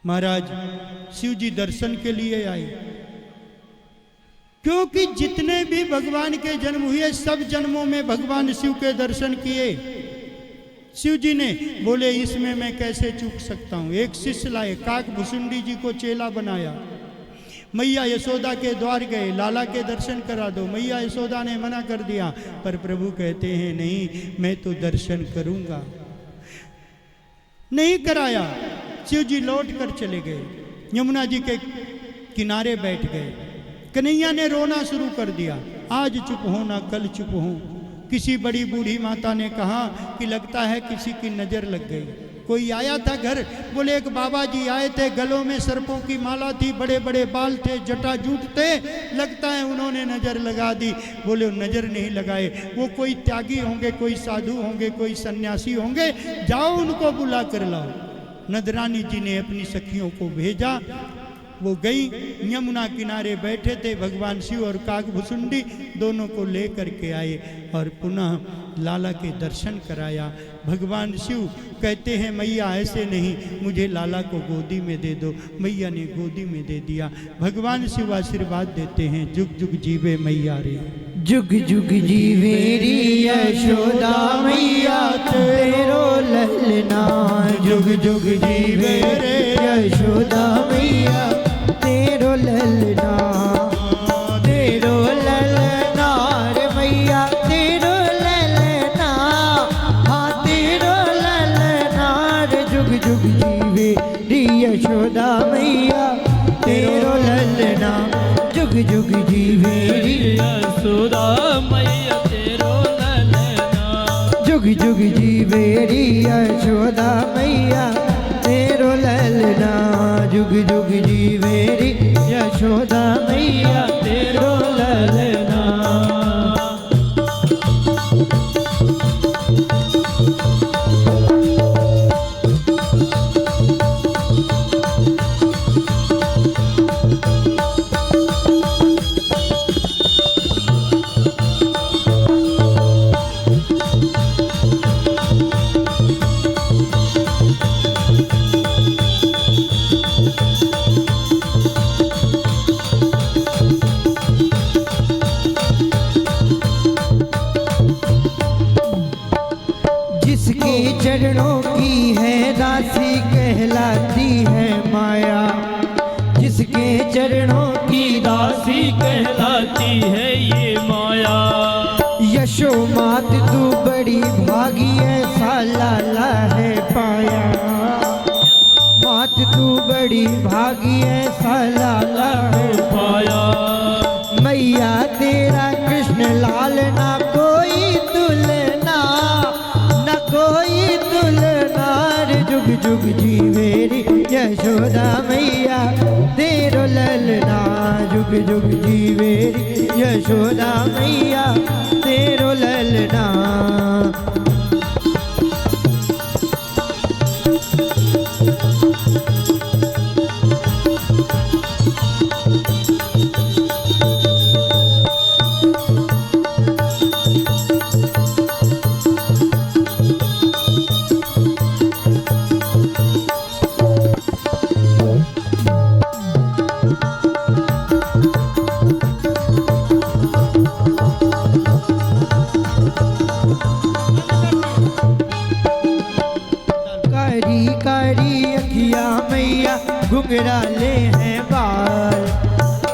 महाराज शिव जी दर्शन के लिए आए, क्योंकि जितने भी भगवान के जन्म हुए सब जन्मों में भगवान शिव के दर्शन किए। शिव जी ने बोले इसमें मैं कैसे चूक सकता हूं। एक शिष्य लाए, काकभुसुंडी जी को चेला बनाया। मैया यशोदा के द्वार गए, लाला के दर्शन करा दो। मैया यशोदा ने मना कर दिया, पर प्रभु कहते हैं नहीं, मैं तो दर्शन करूंगा। नहीं कराया। शिव जी लौट कर चले गए, यमुना जी के किनारे बैठ गए। कन्हैया ने रोना शुरू कर दिया, आज चुप हो ना कल चुप हो। किसी बड़ी बूढ़ी माता ने कहा कि लगता है किसी की नजर लग गई। कोई आया था घर, बोले एक बाबा जी आए थे, गलों में सर्पों की माला थी, बड़े बड़े बाल थे, जटा जूट थे, लगता है उन्होंने नजर लगा दी। बोले नजर नहीं लगाए, वो कोई त्यागी होंगे, कोई साधु होंगे, कोई सन्यासी होंगे, जाओ उनको बुला कर लाओ। नदरानी जी ने अपनी सखियों को भेजा, वो गई, यमुना किनारे बैठे थे भगवान शिव और काकभुसुंडी, दोनों को लेकर के आए और पुनः लाला के दर्शन कराया। भगवान शिव कहते हैं मैया ऐसे नहीं, मुझे लाला को गोदी में दे दो। मैया ने गोदी में दे दिया। भगवान शिव आशीर्वाद देते हैं, जुग जुग जीवे मैया रे, जुग जुग जीवे रे यशोदा मैया तेरो ललना। जुग जुग जीवे रे यशोदा मैया तेरो ललना, तेरो ललना रे मैया तेरो ललना, हाँ तेरो ललना रे। जुग जुग जीवे रे यशोदा मैया तेरो ललना। जुग जुग जीवे रे यशोदा मैया तेरो ललना। जुग जुग जीवे रे यशोदा मैया तेरो ललना। जुग जुग जीवे रे यशोदा मैया तेरो ललना। चरणों की है दासी कहलाती है माया। जिसके चरणों की दासी कहलाती है ये माया। यशो मात तू बड़ी भागी ऐसा लाला है पाया। मात तू बड़ी भागी ऐसा लाला है पाया। मैया तेरा कृष्ण लाल ना कोई तुलना, न कोई तुलना रे। जुग जुग जीवे रे यशोदा मैया तेरो ललना। जुग जुग जीवे रे यशोदा मैया तेरो ललना। घुंघराले हैं बाल,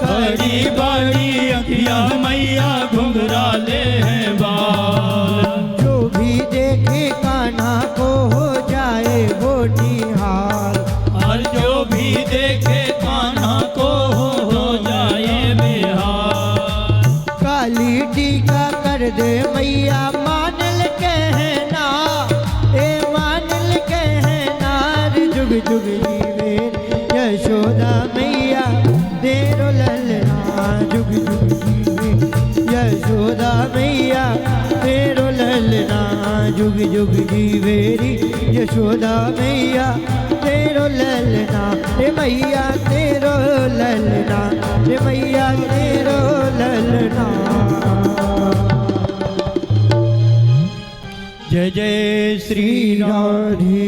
बड़ी बड़ी अखियाँ मैया घुंघराले हैं बाल। जो भी देखे कान्हा को हो जाए वो निहाल। और जो भी देखे कान्हा को हो जाए बेहाल। काली टीका कर दे मैया मानल कहना, ए मानल कहना रे। जुग जुग जीवे यशोदा मैया तेरो ललना। जुग जुग जीवे यशोदा मैया तेरो ललना। जुग जुग जीवे रे यशोदा मैया तेरो ललना। रे मैया तेरो ललना, रे मैया तेरो ललना। जय जय श्री राधे।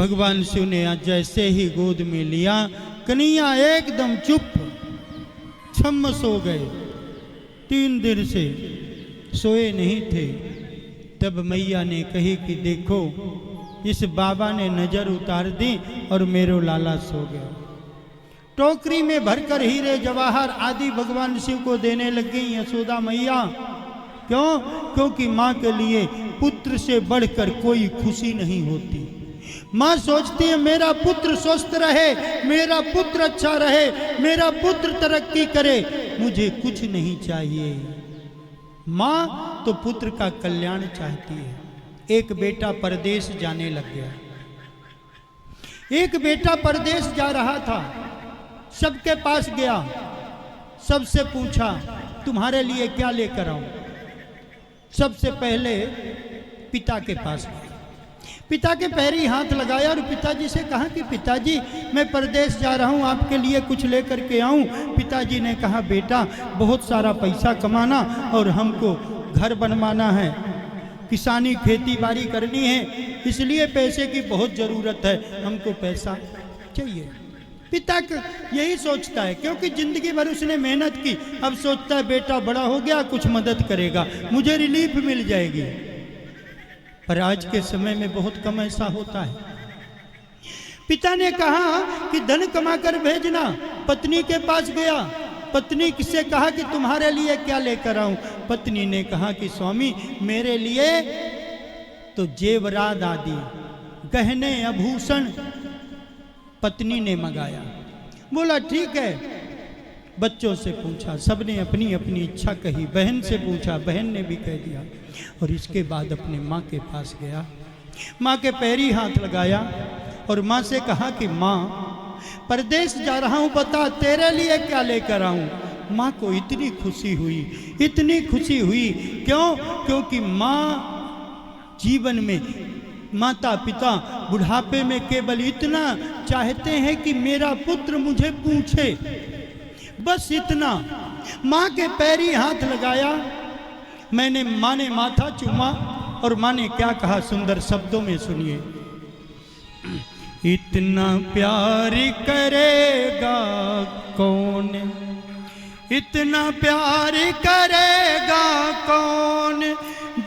भगवान शिव ने जैसे ही गोद में लिया, कन्हैया एकदम चुप छम सो गए। 3 दिन से सोए नहीं थे। तब मैया ने कही कि देखो, इस बाबा ने नजर उतार दी और मेरो लाला सो गया। टोकरी में भरकर हीरे जवाहर आदि भगवान शिव को देने लग गई यशोदा मैया। क्यों? क्योंकि माँ के लिए पुत्र से बढ़कर कोई खुशी नहीं होती। माँ सोचती है मेरा पुत्र स्वस्थ रहे, मेरा पुत्र अच्छा रहे, मेरा पुत्र तरक्की करे, मुझे कुछ नहीं चाहिए। माँ तो पुत्र का कल्याण चाहती है। एक बेटा परदेश जाने लग गया। एक बेटा परदेश जा रहा था, सबके पास गया, सबसे पूछा तुम्हारे लिए क्या लेकर आऊं। सबसे पहले पिता के पास गया, पिता के पैरी हाथ लगाया और पिताजी से कहा कि पिताजी मैं परदेश जा रहा हूँ, आपके लिए कुछ लेकर के आऊँ। पिताजी ने कहा बेटा बहुत सारा पैसा कमाना और हमको घर बनवाना है, किसानी खेती बाड़ी करनी है, इसलिए पैसे की बहुत ज़रूरत है, हमको पैसा चाहिए। पिता यही सोचता है क्योंकि जिंदगी भर उसने मेहनत की। अब सोचता है बेटा बड़ा हो गया, कुछ मदद करेगा, मुझे रिलीफ मिल जाएगी। पर आज के समय में बहुत कम ऐसा होता है। पिता ने कहा कि धन कमा कर भेजना। पत्नी के पास गया, पत्नी से कहा कि तुम्हारे लिए क्या लेकर आऊं। पत्नी ने कहा कि स्वामी मेरे लिए तो जेवरात आदि गहने आभूषण पत्नी ने मंगाया। बोला ठीक है। बच्चों से पूछा, सबने अपनी अपनी इच्छा कही। बहन से पूछा, बहन ने भी कह दिया। और इसके बाद अपने माँ के पास गया, माँ के पैरी हाथ लगाया और माँ से कहा कि माँ परदेश जा रहा हूँ, बता तेरे लिए क्या लेकर आऊँ। माँ को इतनी खुशी हुई, इतनी खुशी हुई। क्यों? क्योंकि माँ जीवन में, माता पिता बुढ़ापे में केवल इतना चाहते हैं कि मेरा पुत्र मुझे पूछे, बस इतना। माँ के पैरी हाथ लगाया, मैंने, माँ ने माथा चूमा और माँ ने क्या कहा सुंदर शब्दों में सुनिए। इतना प्यार करेगा कौन, इतना प्यार करेगा कौन,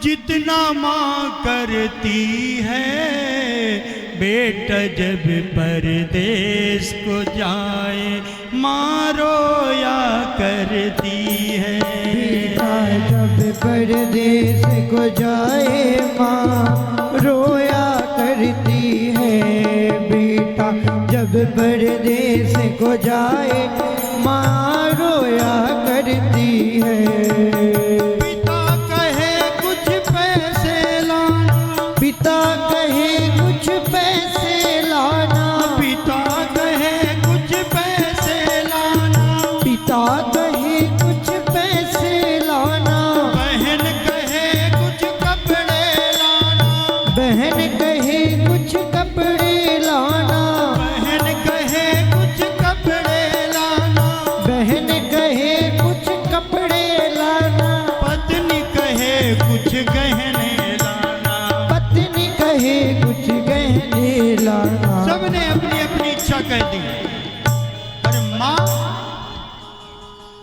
जितना माँ करती है। बेटा जब परदेश को जाए माँ रोया करती है। बेटा जब परदेश को जाए माँ रोया करती है। बेटा जब परदेश को जाए माँ रोया करती है। पिता कहे कुछ पैसे लाना, पिता कहे कुछ पैसे लाना, पिता कहे कुछ पैसे लाना, पिता कहे कुछ पैसे लाना, बहन कहे कुछ कपड़े लाना, बहन कहे कुछ कपड़े लाना, बहन कहे कुछ कपड़े लाना, बहन कहे कुछ कपड़े लाना, पत्नी कहे कुछ गहने लाना, पत्नी कहे कुछ गहने लाना। सबने अपनी अपनी इच्छा कह दी। पर माँ,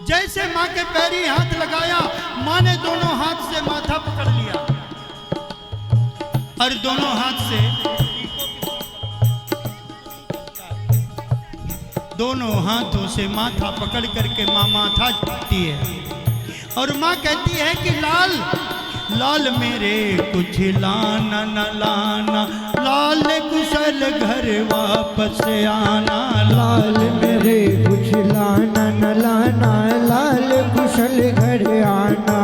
जैसे माँ के पैरी हाथ लगाया, माँ ने दोनों हाथ से माथा पकड़ लिया और दोनों हाथ से, दोनों हाथों से माथा पकड़ करके माँ माथा झुकती है और माँ कहती है कि लाल लाल मेरे कुछ लाना न लाना, लाल कुशल घर वापस आना। लाल मेरे कुछ लाना न लाना, लाल कुशल घर आना।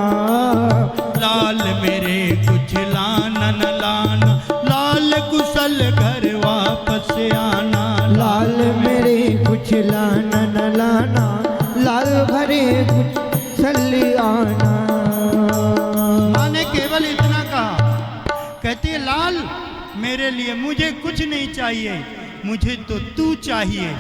लाल मेरे कुछ लाना न लाना, लाल कुशल घर वापस आना। लाल मेरे कुछ लाना न लाना, लाल भरे कुछ चल आना। माँ ने केवल इतना कहा, कहती है लाल मेरे लिए मुझे कुछ नहीं चाहिए, मुझे तो तू चाहिए।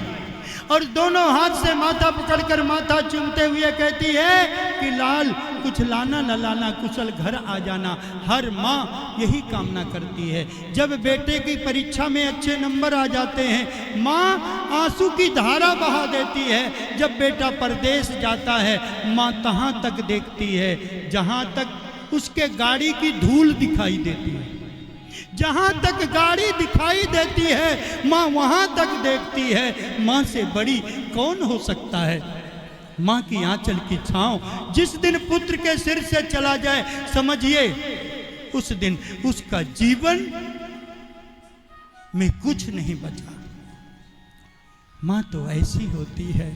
और दोनों हाथ से माथा पकड़कर माथा चूमते हुए कहती है कि लाल कुछ लाना न लाना, कुशल घर आ जाना। हर माँ यही कामना करती है। जब बेटे की परीक्षा में अच्छे नंबर आ जाते हैं, माँ आंसू की धारा बहा देती है। जब बेटा परदेश जाता है, माँ तहाँ तक देखती है जहाँ तक उसके गाड़ी की धूल दिखाई देती है। जहाँ तक गाड़ी दिखाई देती है, माँ वहाँ तक देखती है। माँ से बड़ी कौन हो सकता है? माँ की आंचल की छांव जिस दिन पुत्र के सिर से चला जाए, समझिए उस दिन उसका जीवन में कुछ नहीं बचा। माँ तो ऐसी होती है।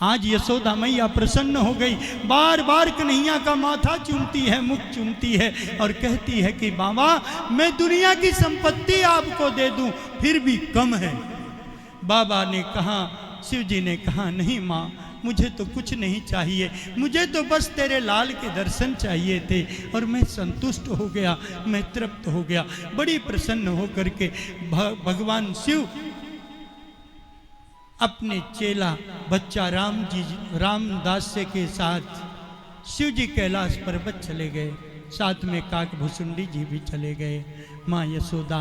आज यशोदा मैया प्रसन्न हो गई, बार बार कन्हैया का माथा चूमती है, मुख चूमती है और कहती है कि बाबा मैं दुनिया की संपत्ति आपको दे दूं फिर भी कम है। बाबा ने कहा, शिव जी ने कहा, नहीं माँ मुझे तो कुछ नहीं चाहिए, मुझे तो बस तेरे लाल के दर्शन चाहिए थे और मैं संतुष्ट हो गया, मैं तृप्त हो गया। बड़ी प्रसन्न होकर के भगवान शिव अपने चेला बच्चा रामदास के साथ शिव जी कैलाश पर्वत चले गए। साथ में काकभूषुंडी जी भी चले गए। माँ यशोदा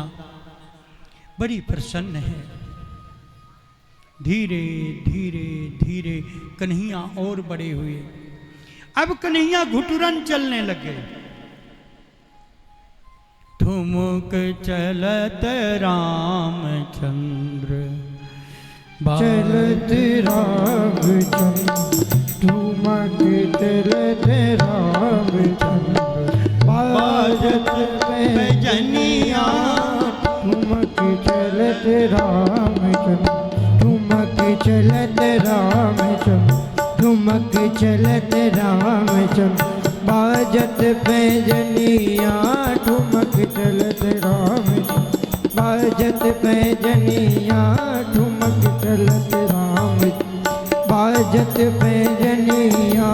बड़ी प्रसन्न है। धीरे धीरे धीरे कन्हैया और बड़े हुए। अब कन्हैया घुटुरन चलने लगे। ठुमुक चलत रामचंद्र, चलत रामचंद्र, ठुमक चलत रामचंद्र, बाजत पैजनिया। ठुमक चलत रामचंद्र, ठुमक चलत रामचंद्र, ठुमक चलत रामचंद्र, बाजत पैजनिया। ठुमक चलत रामचंद्र, बाजत पैजनिया। ठुमक चलत रामचंद्र, बाजत पैजनिया।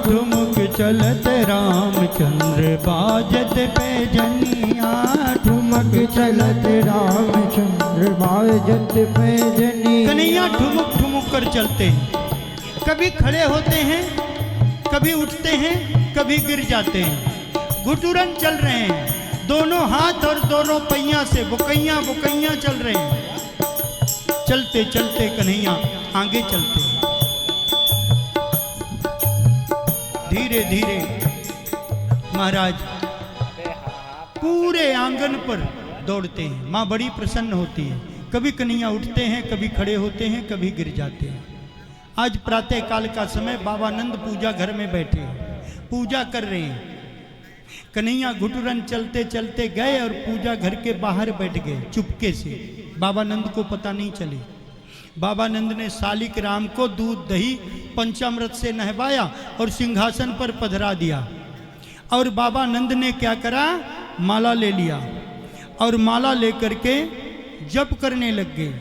ठुमक चलत रामचंद्र, बाजत पैजनिया। ठुमक चलत रामचंद्र, बाजत पैजनिया। कन्हैया ठुमुक ठुमुक कर चलते हैं। कभी खड़े होते हैं, कभी उठते हैं, कभी गिर जाते हैं। घुटुरन चल रहे हैं। दोनों हाथ और दोनों पहिया से बुकैया बुकैया चल रहे हैं। चलते चलते कन्हैया आगे चलते हैं। धीरे धीरे महाराज पूरे आंगन पर दौड़ते हैं। माँ बड़ी प्रसन्न होती है। कभी कन्हैया उठते हैं, कभी खड़े होते हैं, कभी गिर जाते हैं। आज प्रातः काल का समय बाबा नंद पूजा घर में बैठे हैं, पूजा कर रहे हैं। कन्हैया घुटुरन चलते चलते गए और पूजा घर के बाहर बैठ गए चुपके से। बाबा नंद को पता नहीं चले। बाबा नंद ने सालिक राम को दूध दही पंचामृत से नहवाया और सिंहासन पर पधरा दिया। और बाबा नंद ने क्या करा, माला ले लिया और माला लेकर के जप करने लग गए।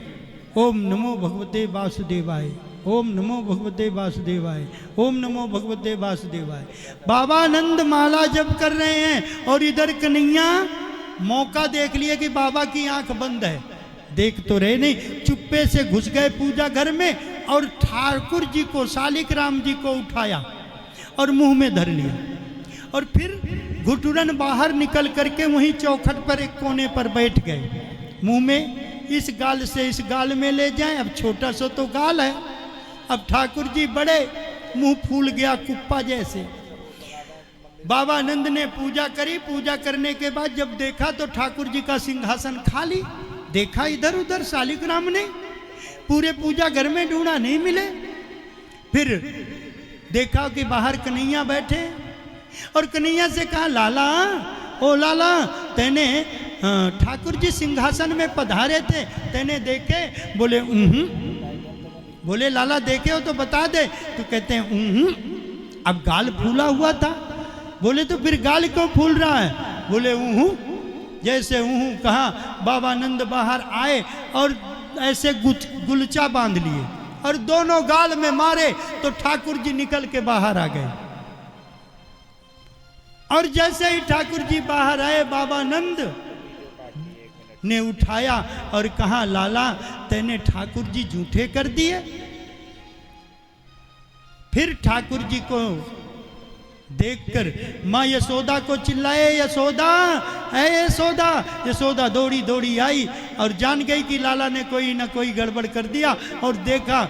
ओम नमो भगवते वासुदेवाय, ओम नमो भगवते वासुदेवाय, ओम नमो भगवते वासुदेवाय। बाबा नंद माला जप कर रहे हैं और इधर कन्हैया मौका देख लिए कि बाबा की आंख बंद है, देख तो रहे नहीं, चुप्पे से घुस गए पूजा घर में और ठाकुर जी को, सालिक राम जी को उठाया और मुंह में धर लिया। और फिर घुटुरन बाहर निकल करके वहीं चौखट पर एक कोने पर बैठ गए। मुंह में इस गाल से इस गाल में ले जाएं। अब छोटा सा तो गाल है, अब ठाकुर जी बड़े, मुंह फूल गया कुप्पा जैसे। बाबा नंद ने पूजा करी। पूजा करने के बाद जब देखा तो ठाकुर जी का सिंहासन खाली। देखा इधर उधर, सालिक राम ने पूरे पूजा घर में ढूंढा, नहीं मिले। फिर देखा कि बाहर कन्हैया बैठे और कन्हैया से कहा, लाला ओ लाला, तेने ठाकुर जी सिंहासन में पधारे थे, तेने देखे? बोले बोले लाला देखे हो तो बता दे। तो कहते हैं अब गाल फूला हुआ था। बोले तो फिर गाल क्यों फूल रहा है? बोले जैसे कहा, बाबा नंद बाहर आए और ऐसे गुलचा बांध लिए और दोनों गाल में मारे तो ठाकुर जी निकल के बाहर आ गए। और जैसे ही ठाकुर जी बाहर आए, बाबा नंद ने उठाया और कहा, लाला तेने ठाकुर जी झूठे कर दिए। फिर ठाकुर जी को देखकर माँ यशोदा को चिल्लाए, यशोदा, ऐ यशोदा। यशोदा दौड़ी दौड़ी आई और जान गई कि लाला ने कोई ना कोई गड़बड़ कर दिया। और देखा,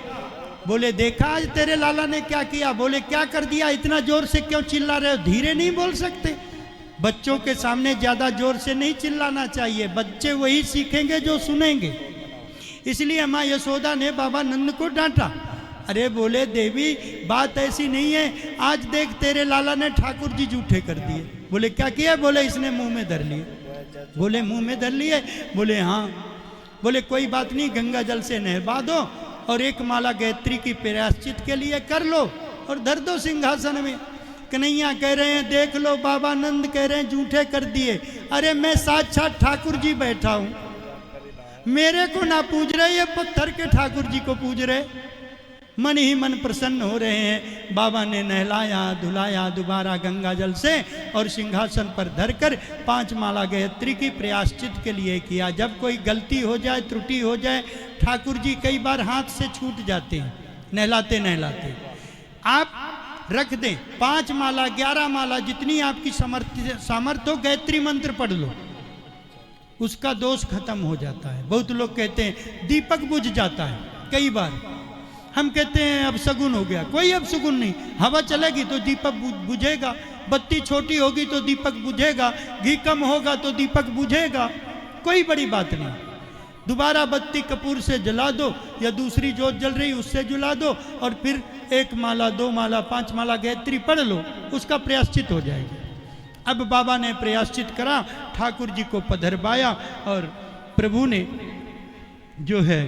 बोले देखा आज तेरे लाला ने क्या किया? बोले क्या कर दिया? इतना जोर से क्यों चिल्ला रहे हो? धीरे नहीं बोल सकते? बच्चों के सामने ज्यादा जोर से नहीं चिल्लाना चाहिए, बच्चे वही सीखेंगे जो सुनेंगे। इसलिए माँ यशोदा ने बाबा नंद को डांटा। अरे बोले देवी बात ऐसी नहीं है, आज देख तेरे लाला ने ठाकुर जी झूठे कर दिए। बोले क्या किया? बोले इसने मुंह में धर लिए। बोले मुंह में धर लिए? बोले हाँ। बोले कोई बात नहीं, गंगा जल से नहवा दो और एक माला गायत्री की प्रायश्चित के लिए कर लो और धर दो सिंहासन में। कन्हैया कह रहे हैं देख लो, बाबा नंद कह रहे हैं झूठे कर दिए। अरे मैं साक्षात ठाकुर जी बैठा हूं, मेरे को ना पूज रहे, ये पत्थर के ठाकुर जी को पूज रहे। मन ही मन प्रसन्न हो रहे हैं। बाबा ने नहलाया धुलाया दोबारा गंगा जल से और सिंहासन पर धरकर 5 माला गायत्री की प्रायश्चित के लिए किया। जब कोई गलती हो जाए, त्रुटि हो जाए, ठाकुर जी कई बार हाथ से छूट जाते हैं नहलाते नहलाते। आप रख दें 5 माला 11 माला जितनी आपकी सामर्थ्य हो, गायत्री मंत्र पढ़ लो, उसका दोष खत्म हो जाता है। बहुत लोग कहते हैं दीपक बुझ जाता है। कई बार हम कहते हैं अब शगुन हो गया, कोई अब शगुन नहीं। हवा चलेगी तो दीपक बुझेगा, बत्ती छोटी होगी तो दीपक बुझेगा, घी कम होगा तो दीपक बुझेगा, कोई बड़ी बात नहीं। दोबारा बत्ती कपूर से जला दो या दूसरी जोत जल रही उससे जला दो और फिर 1 माला 2 माला 5 माला गायत्री पढ़ लो, उसका प्रायश्चित हो जाएगा। अब बाबा ने प्रायश्चित करा, ठाकुर जी को पधरवाया और प्रभु ने जो है